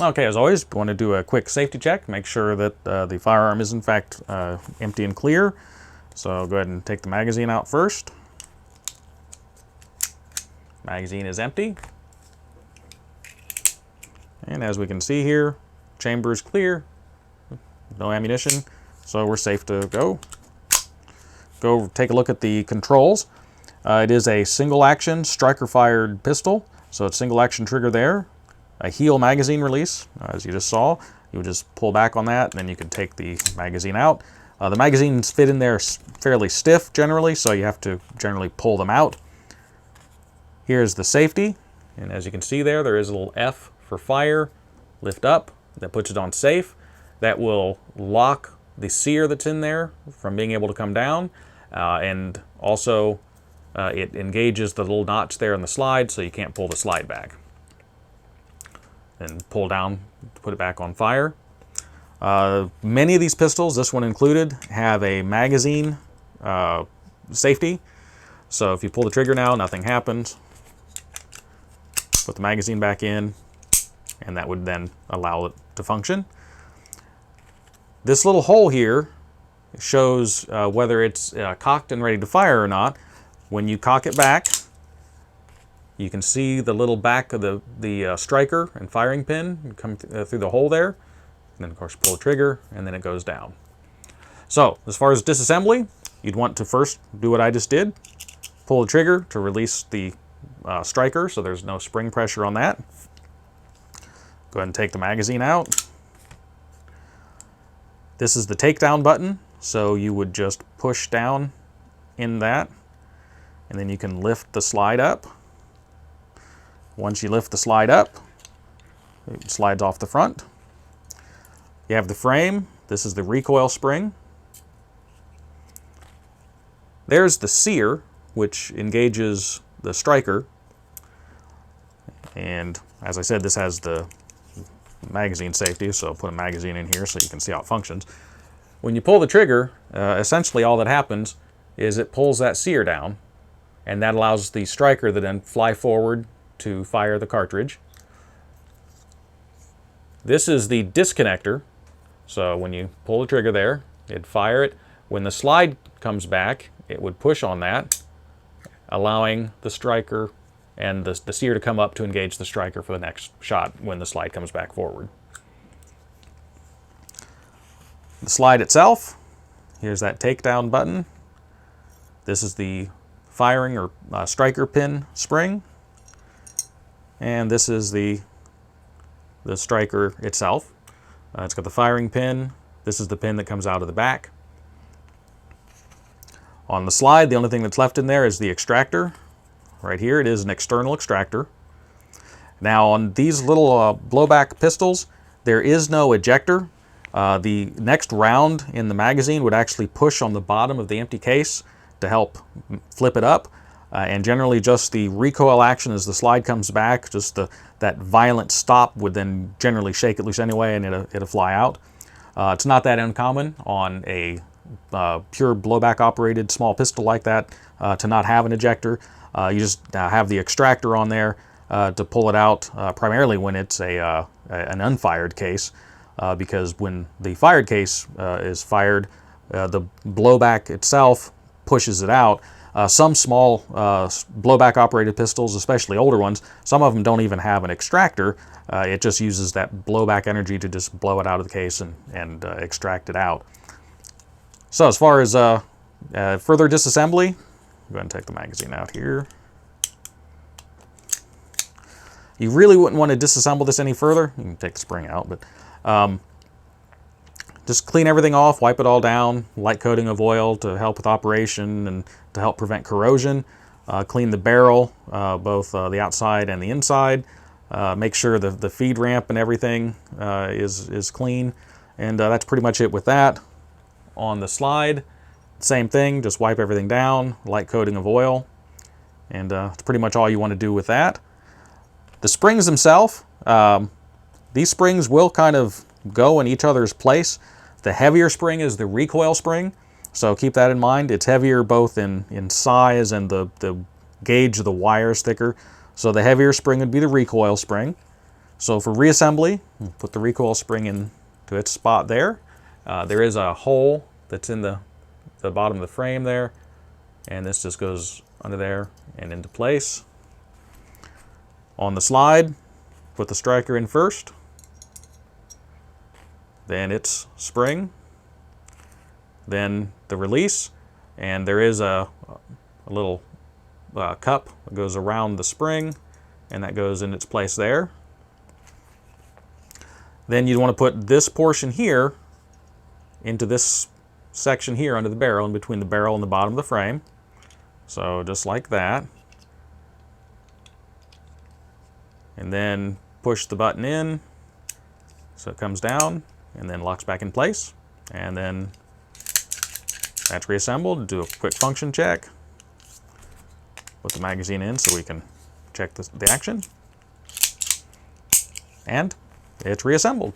Okay, as always, we want to do a quick safety check, make sure that the firearm is in fact empty and clear. So go ahead and take the magazine out first. Magazine is empty. And as we can see here, chamber is clear, no ammunition, so we're safe to go. Go take a look at the controls. It is a single action striker fired pistol, so it's single action trigger there. A heel magazine release, as you just saw. You would just pull back on that, and then you can take the magazine out. The magazines fit in there fairly stiff generally, so you have to generally pull them out. Here's the safety, and as you can see there is a little F for fire, lift up, that puts it on safe. That will lock the sear that's in there from being able to come down, and also it engages the little notch there in the slide, so you can't pull the slide back. And pull down to put it back on fire. Many of these pistols, this one included, have a magazine safety. So if you pull the trigger now, nothing happens. Put the magazine back in, and that would then allow it to function. This little hole here shows whether it's cocked and ready to fire or not. When you cock it back, you can see the little back of the striker and firing pin come through the hole there. And then of course pull the trigger, and then it goes down. So as far as disassembly, you'd want to first do what I just did. Pull the trigger to release the striker, so there's no spring pressure on that. Go ahead and take the magazine out. This is the takedown button, so you would just push down in that, and then you can lift the slide up. Once you lift the slide up, it slides off the front. You have the frame. This is the recoil spring. There's the sear, which engages the striker. And as I said, this has the magazine safety, so I'll put a magazine in here so you can see how it functions. When you pull the trigger, essentially all that happens is it pulls that sear down, and that allows the striker to then fly forward to fire the cartridge. This is the disconnector, so when you pull the trigger there, it'd fire it. When the slide comes back, it would push on that, allowing the striker and the sear to come up to engage the striker for the next shot when the slide comes back forward. The slide itself, here's that takedown button. This is the firing or striker pin spring. And this is the striker itself. It's got the firing pin. This is the pin that comes out of the back. On the slide, the only thing that's left in there is the extractor. Right here, it is an external extractor. Now on these little blowback pistols, there is no ejector. The next round in the magazine would actually push on the bottom of the empty case to help flip it up. And generally just the recoil action as the slide comes back, just that violent stop would then generally shake it loose anyway, and it'll fly out. It's not that uncommon on a pure blowback operated small pistol like that to not have an ejector. You just have the extractor on there to pull it out, primarily when it's an unfired case, because when the fired case is fired, the blowback itself pushes it out. Some small blowback operated pistols, especially older ones, some of them don't even have an extractor. It just uses that blowback energy to just blow it out of the case and extract it out. So as far as further disassembly, go ahead and take the magazine out here. You really wouldn't want to disassemble this any further. You can take the spring out, but just clean everything off, wipe it all down, light coating of oil to help with operation and to help prevent corrosion. Clean the barrel, both the outside and the inside. Make sure the feed ramp and everything is clean. And that's pretty much it with that. On the slide, same thing, just wipe everything down, light coating of oil, and that's pretty much all you want to do with that. The springs themselves, these springs will kind of go in each other's place. The heavier spring is the recoil spring, so keep that in mind. It's heavier both in size, and the gauge of the wire is thicker. So the heavier spring would be the recoil spring. So for reassembly, we'll put the recoil spring in to its spot there. There is a hole that's in the bottom of the frame there, and this just goes under there and into place. On the slide, put the striker in first, then its spring, then the release, and there is a little cup that goes around the spring, and that goes in its place there. Then you want to put this portion here into this section here under the barrel, in between the barrel and the bottom of the frame. So just like that. And then push the button in so it comes down and then locks back in place. And then that's reassembled. Do a quick function check. Put the magazine in so we can check the action. And it's reassembled.